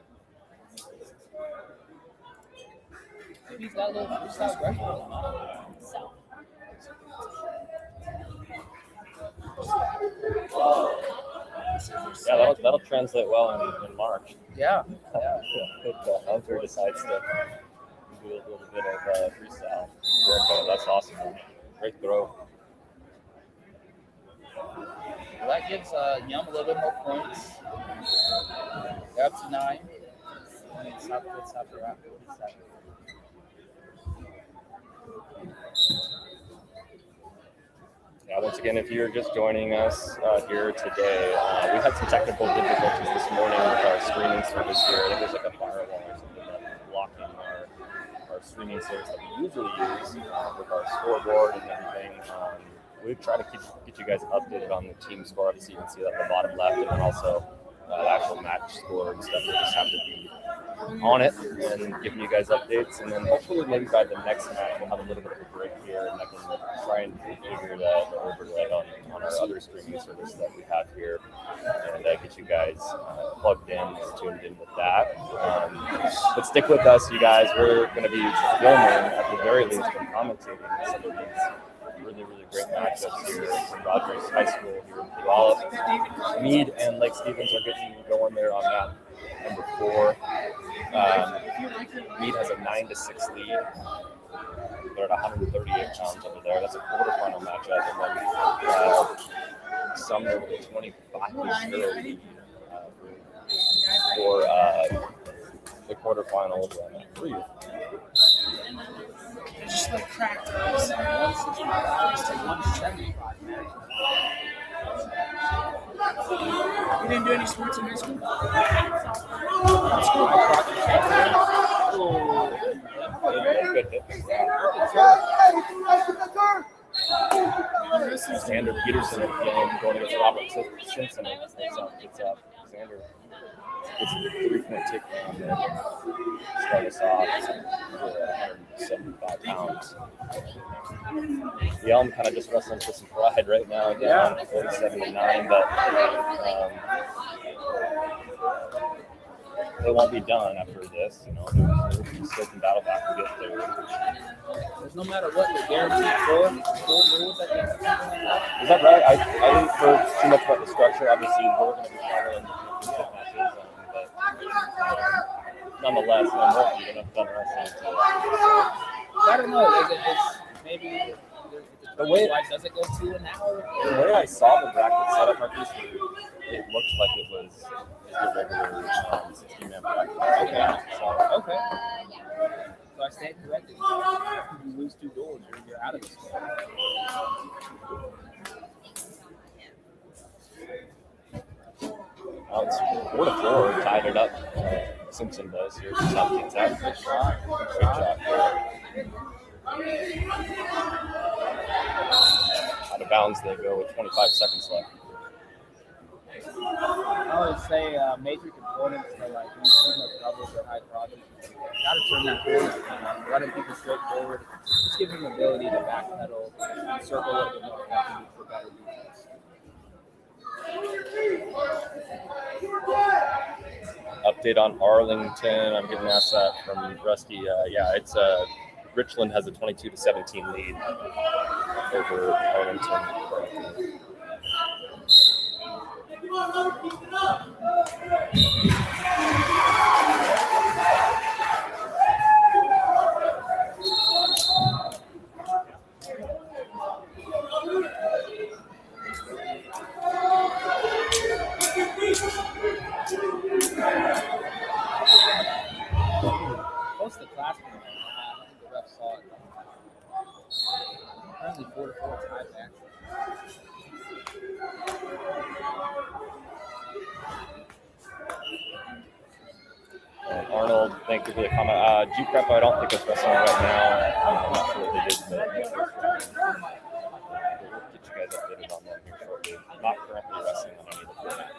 [SPEAKER 3] Maybe he's got a little freestyle pressure.
[SPEAKER 7] So,
[SPEAKER 1] that'll translate well in March.
[SPEAKER 3] Yeah.
[SPEAKER 1] If Hunter decides to do a little bit of freestyle. That's awesome. Great throw.
[SPEAKER 3] Well, that gives Yelm a little bit more points. They're up to 9. Stop the round 47.
[SPEAKER 1] Yeah, once again, if you're just joining us here today, we had some technical difficulties this morning with our streaming service here. I think there's like a firewall or something that's blocking our streaming service that we usually use with our scoreboard and everything. We try to get you guys updated on the team score. Obviously, you can see that at the bottom left, and then also the actual match score and stuff. We just have to be on it and giving you guys updates, and then hopefully maybe by the next match we'll have a little bit of a break here, and I can try and configure the overlay on our other streaming service that we have here, and get you guys plugged in and tuned in with that. But stick with us, you guys. We're going to be filming at the very least and commentating some of these really great matchups here in Rogers High School here in Puyallup. Meade and Lake Stevens are getting going there on that number 4. Meade has a 9-6 lead. They're at 138 pounds over there. That's a quarterfinal matchup. And then Sumner with a 25 lead for the quarterfinal 3.
[SPEAKER 3] Just like cracked 175. You didn't do any sports in high school?
[SPEAKER 1] Good hit. Xander Peterson at Yelm going against Robert Simpson. It's up. Xander gets a 3-point tick on there. Start us off at 175 pounds. Yelm kind of just wrestling for some pride right now, down 47-9, but they won't be done after this. You know, they still can battle back and get there.
[SPEAKER 3] There's no matter what, you're guaranteed 4 rules, I think.
[SPEAKER 1] Is that right? I didn't heard too much about the structure. Obviously, we're going to be following the matches, but nonetheless, I'm hoping you're going to done wrestling.
[SPEAKER 3] I don't know. It's maybe
[SPEAKER 1] The way
[SPEAKER 3] does it go to an hour?
[SPEAKER 1] The way I saw the bracket set up, Marcus, it looked like it was the regular 16-man bracket.
[SPEAKER 3] Okay.
[SPEAKER 1] Okay.
[SPEAKER 3] So I stand corrected. If you lose 2 goals, you're out of this game.
[SPEAKER 1] Well, it's 4-4, tied it up. Simpson does here. Good shot. Great shot here. Out of bounds they go with 25 seconds left.
[SPEAKER 3] I always say major components for like doubles or high crosses. Gotta turn that forward, running people straight forward. Just give them the ability to backpedal and circle a little bit more effectively for better defense.
[SPEAKER 1] Update on Arlington. I'm getting asked that from Rusty. It's Richland has a 22-17 lead over Arlington.
[SPEAKER 3] Most of the class, I think the ref saw it. Apparently 4-4 tie back.
[SPEAKER 1] Arnold, thank you for the comment. G-Prep, I don't think it's wrestling right now. I'm not sure what they did, but we'll get you guys updated on them here shortly. Not currently wrestling on any of the formats.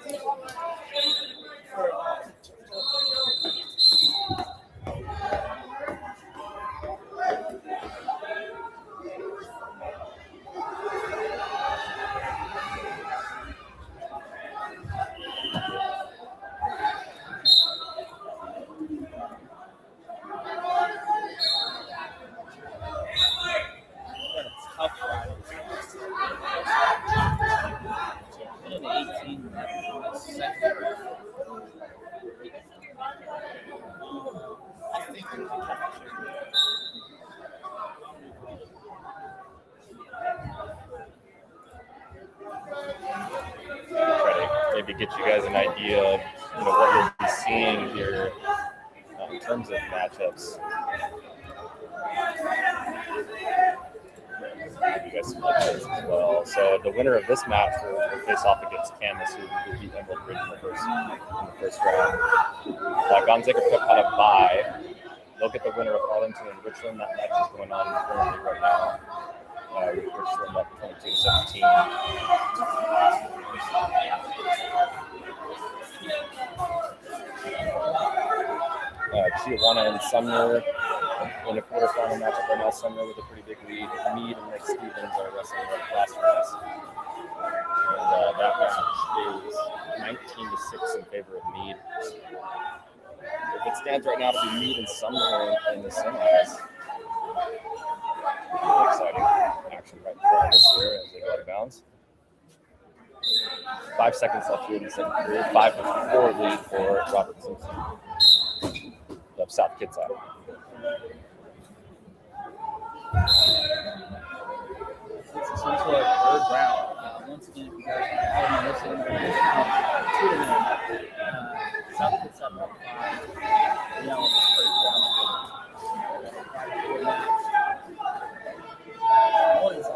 [SPEAKER 1] Try to maybe get you guys an idea of what you'll be seeing here in terms of matchups. Give you guys some updates as well. So the winner of this match will face off against Camus, who beat Emerald Ridge in the first round. Gonzaga Prep had a bye. They'll get the winner of Arlington and Richland. That match is going on currently right now. With Richland up 22-17. Tijuana and Sumner in a quarterfinal matchup right now. Sumner with a pretty big lead. Meade and Nick Stevens are wrestling like last race. And that match is 19-6 in favor of Meade. If it stands right now to be Meade and Sumner in the semis. Really exciting action right in front of us here as they go out of bounds. 5 seconds left here in the second period. 5-4 lead for Robert Simpson of South Kitsap.
[SPEAKER 3] It's essentially a third round. Once again, if you guys are listening, South Kitsap up 5. Yelm is first round. 5-4 match. Owens.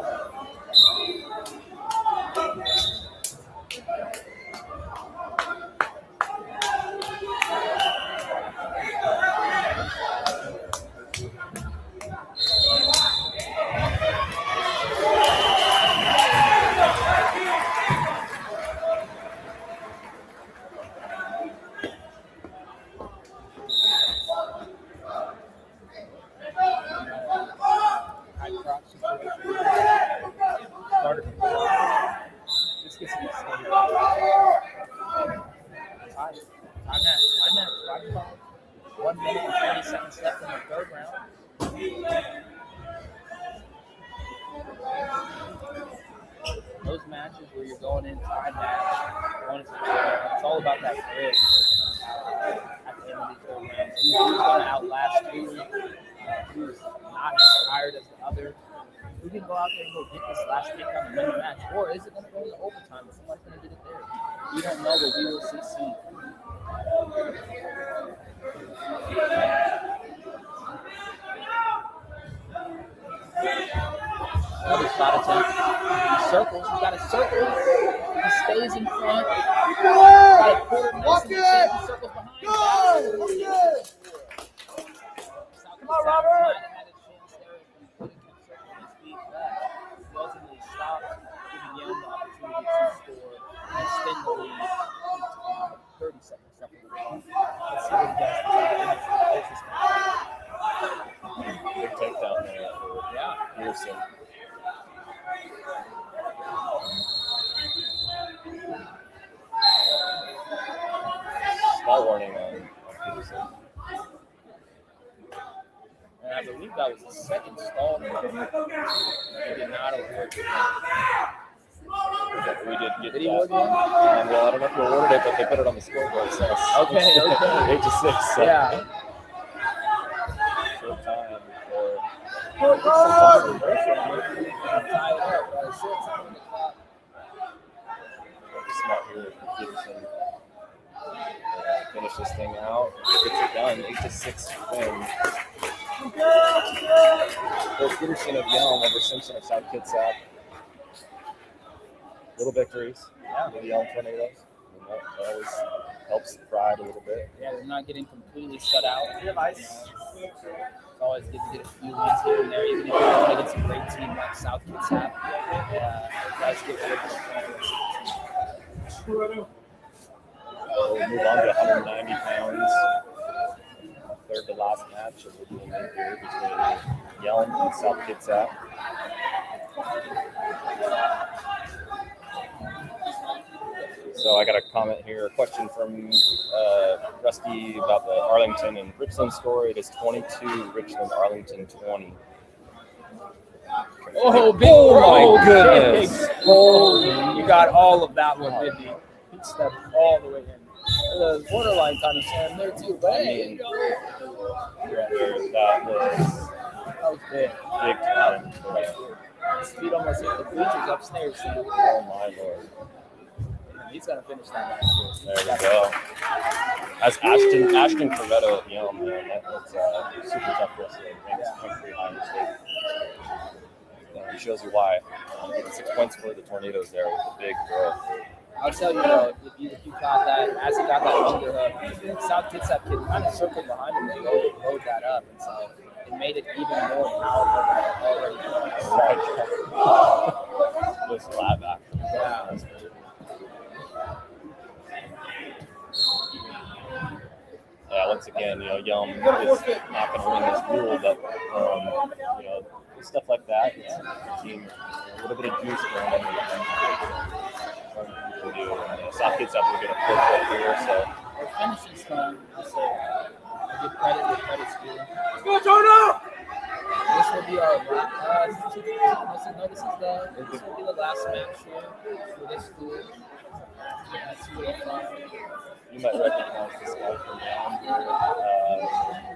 [SPEAKER 3] Those matches where you're going in time match, it's all about that grit at the end of these third rounds. Who's going to outlast who? Who's not as tired as the other? Who can go out there and go get this last kick on the winning match? Or is it going to go into overtime and somebody's going to get it there? We don't know, but we will see soon. Another shot attempt. He circles. He's got a circle. He stays in front. Got a quarter miss. He circles behind. Go! Come on, Robert. Had a chance there if he couldn't have circled his feet back. He ultimately stopped, giving Yelm the opportunity to score and extend the lead. 30 seconds left in the ball. Let's see what he does.
[SPEAKER 1] Big takedown there for Pearson. Small warning on Peterson.
[SPEAKER 3] And I believe that was the second stall. He did not award.
[SPEAKER 1] We did get
[SPEAKER 3] Did he
[SPEAKER 1] that.
[SPEAKER 3] award one?
[SPEAKER 1] Well, I don't know if he awarded it, but they put it on the scoreboard. So
[SPEAKER 3] Okay.
[SPEAKER 1] 8-6. So
[SPEAKER 3] Yeah.
[SPEAKER 1] short time for smart here for Peterson. Finish this thing out. Gets it done. 8-6 win. Both Peterson of Yelm over Simpson of South Kitsap. Little victories.
[SPEAKER 3] Yeah.
[SPEAKER 1] The Yelm Tornadoes. That always helps the pride a little bit.
[SPEAKER 3] Yeah, they're not getting completely shut out. It's always good to get a few wins here and there, even if you want to get some great team like South Kitsap. Guys get rid of
[SPEAKER 1] We'll move on to 190 pounds. Third to last match of the game here between Yelm and South Kitsap. So I got a comment here, a question from Rusty about the Arlington and Richland score. It is 22, Richland, Arlington 20.
[SPEAKER 3] Oh, big
[SPEAKER 1] Oh my goodness.
[SPEAKER 3] Holy, you got all of that one, didn't you? He stepped all the way in. The borderline kind of slammed there too, but hey, you go.
[SPEAKER 1] That was
[SPEAKER 3] That was big.
[SPEAKER 1] big time.
[SPEAKER 3] His feet almost hit the bleachers upstairs. So
[SPEAKER 1] Oh my lord.
[SPEAKER 3] he's gonna finish that match.
[SPEAKER 1] There we go. That's Ashton Corvetto at Yelm, man. That's super tough wrestler. Ranks pretty high in the state. It shows you why. Getting 6 points for the Tornadoes there with a big throw.
[SPEAKER 3] I'll tell you though, if you caught that, as he got that underhook, South Kistap kid kind of circled behind him and load that up, and so it made it even more powerful than it already was.
[SPEAKER 1] Just flat back.
[SPEAKER 3] Yeah.
[SPEAKER 1] Yeah, once again, Yelm is not going to win this duel, but stuff like that, it's a team, a little bit of juice going in. You can do. South Kistap will get a flip right here, so.
[SPEAKER 3] Their finishing strong. I'll say I give credit where credit's due.
[SPEAKER 4] Let's go, Tono!
[SPEAKER 3] This will be our this will be the last match here for this duel. That's really fun.
[SPEAKER 1] You might recognize this guy from down here.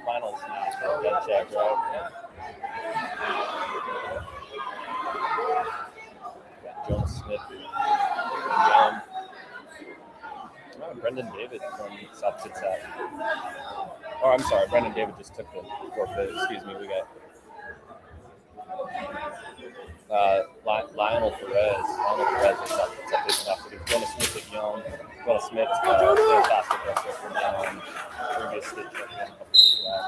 [SPEAKER 1] Finals match, that check, right? Got Jonas Smith, Brendan David from South Kistap. Oh, I'm sorry, Brendan David just took the forfeit. Excuse me, we got Lionel Perez. Lionel Perez is South Kistap. Jonas Smith at Yelm. Jonas Smith, fantastic wrestler from Yelm. Previous state champion a couple years back.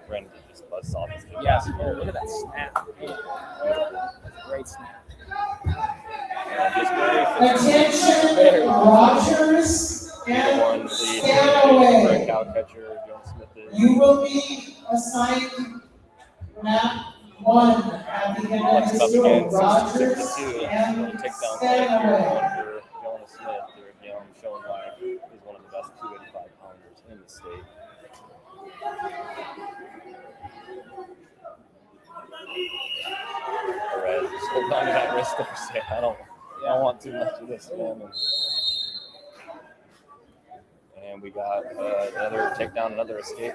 [SPEAKER 1] Brendan just buzzed off his good.
[SPEAKER 3] Yeah, look at that snap. That's a great snap.
[SPEAKER 5] Attention, Rogers and Stanaway.
[SPEAKER 1] Cow catcher, Jonas Smith is.
[SPEAKER 5] You will be assigned map 1 at the end of
[SPEAKER 1] Next
[SPEAKER 5] this
[SPEAKER 1] up
[SPEAKER 5] duel.
[SPEAKER 1] again,
[SPEAKER 5] Rogers
[SPEAKER 1] 62
[SPEAKER 5] and
[SPEAKER 1] take down
[SPEAKER 5] Stanaway.
[SPEAKER 1] for Jonas Smith here at Yelm, showing why he's one of the best 285 pounders in the state. Perez just hold on to that wrist there, say, I don't want too much of this, man. And we got another takedown, another escape.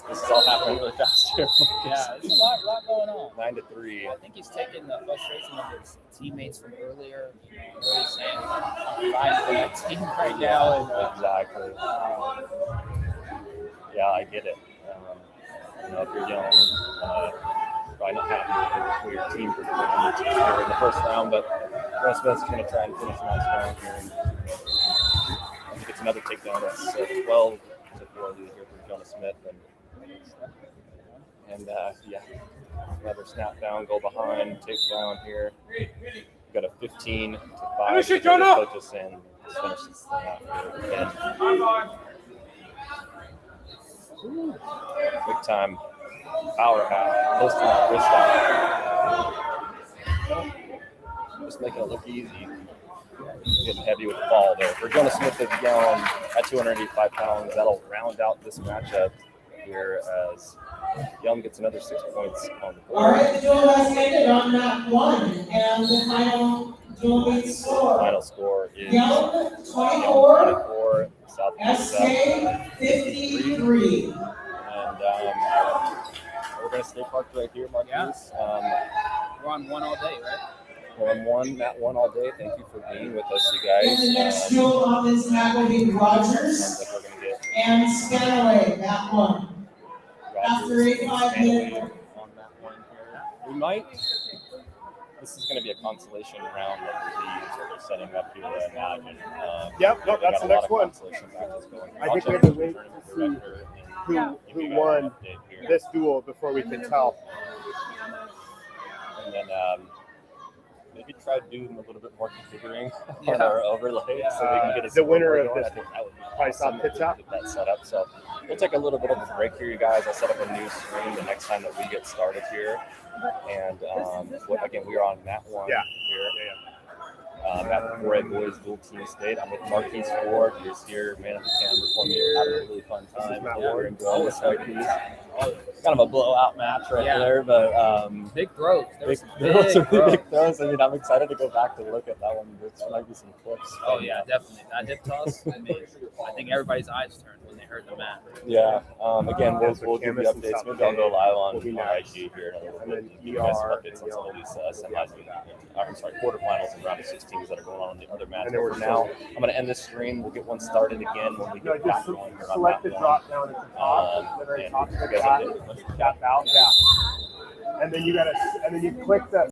[SPEAKER 1] This is all happening really fast here.
[SPEAKER 3] Yeah, there's a lot going on.
[SPEAKER 1] 9-3.
[SPEAKER 3] I think he's taking the frustration of his teammates from earlier, really saying, I'm fighting for that team right now. And,
[SPEAKER 1] Exactly. Yeah, I get it. If you're young, probably not happy with your team for in the first round, but Jonas Smith's going to try and finish him out strong here. And I think it's another takedown. That's 12 to 4 lead here for Jonas Smith. And another snap down, go behind, takedown here. We've got a 15 to 5.
[SPEAKER 4] Finish it, Jonah!
[SPEAKER 1] Finish this thing out here. Big time powerhouse, close to that wrist out. Just making it look easy. Getting heavy with the ball there. For Jonas Smith of Yelm at 285 pounds, that'll round out this matchup here as Yelm gets another 6 points on the board.
[SPEAKER 5] All right, the duel has ended on map 1, and the final duel meet score.
[SPEAKER 1] Final score is
[SPEAKER 5] Yelm 24,
[SPEAKER 1] South
[SPEAKER 5] SK
[SPEAKER 1] Kistap
[SPEAKER 5] 53.
[SPEAKER 1] And we're going to stay parked right here, Marquise.
[SPEAKER 3] we're on one all day, right?
[SPEAKER 1] We're on Mat 1 all day. Thank you for being with us, you guys.
[SPEAKER 5] And the next duel on this map will be Rogers
[SPEAKER 1] Sounds like we're going to get
[SPEAKER 5] and Scanaway, map 1. After
[SPEAKER 1] Rogers
[SPEAKER 5] 85
[SPEAKER 1] and Stanley
[SPEAKER 5] minutes.
[SPEAKER 1] on that one here. We might. This is going to be a consolation round of leads that we're setting up here, I imagine.
[SPEAKER 6] Yep, no,
[SPEAKER 1] we
[SPEAKER 6] that's
[SPEAKER 1] got
[SPEAKER 6] the
[SPEAKER 1] a lot
[SPEAKER 6] next
[SPEAKER 1] of
[SPEAKER 6] one.
[SPEAKER 1] consolation matches going.
[SPEAKER 6] I think we have to wait to see who won this duel before we can tell.
[SPEAKER 1] And then maybe try doing a little bit more configuring on our overlay so we can get
[SPEAKER 6] the winner of
[SPEAKER 1] going.
[SPEAKER 6] this
[SPEAKER 1] I think that would be
[SPEAKER 6] probably South
[SPEAKER 1] awesome if we
[SPEAKER 6] Kistap.
[SPEAKER 1] get that set up. So we'll take a little bit of a break here, you guys. I'll set up a new screen the next time that we get started here. And again, we are on Mat 1 here. Mat 4A Boys Dual Team State. I'm with Marquise Ford, who's here, man of the camera for me. Having a really fun time.
[SPEAKER 6] Mat
[SPEAKER 1] We're enjoying this, Marquise. kind of a blowout match right there, but
[SPEAKER 3] big throws. There was some
[SPEAKER 1] those are really big
[SPEAKER 3] throws.
[SPEAKER 1] throws. I mean, I'm excited to go back to look at that one. There might be some clips.
[SPEAKER 3] Oh yeah, definitely. That hip toss. I mean, I think everybody's eyes turned when they heard the match.
[SPEAKER 1] Yeah. Again, we'll
[SPEAKER 6] So
[SPEAKER 1] give you
[SPEAKER 6] Camus and
[SPEAKER 1] updates.
[SPEAKER 6] South
[SPEAKER 1] Maybe I'll go live on
[SPEAKER 6] will be
[SPEAKER 1] IG
[SPEAKER 6] next.
[SPEAKER 1] here in a little
[SPEAKER 6] And
[SPEAKER 1] bit.
[SPEAKER 6] then
[SPEAKER 1] Give you guys some
[SPEAKER 6] ER
[SPEAKER 1] updates
[SPEAKER 6] and
[SPEAKER 1] on some of these semis. I'm sorry, quarterfinals and round of 16s that are going on in the other matches.
[SPEAKER 6] And then we're
[SPEAKER 1] For now, I'm going to end this stream. We'll get one started again when we
[SPEAKER 6] No,
[SPEAKER 1] get back
[SPEAKER 6] just
[SPEAKER 1] going here on
[SPEAKER 6] select the
[SPEAKER 1] that
[SPEAKER 6] drop down at the top, the very
[SPEAKER 1] and
[SPEAKER 6] top of the
[SPEAKER 1] you guys
[SPEAKER 6] chat,
[SPEAKER 1] update.
[SPEAKER 6] tap out, yeah. And then you click the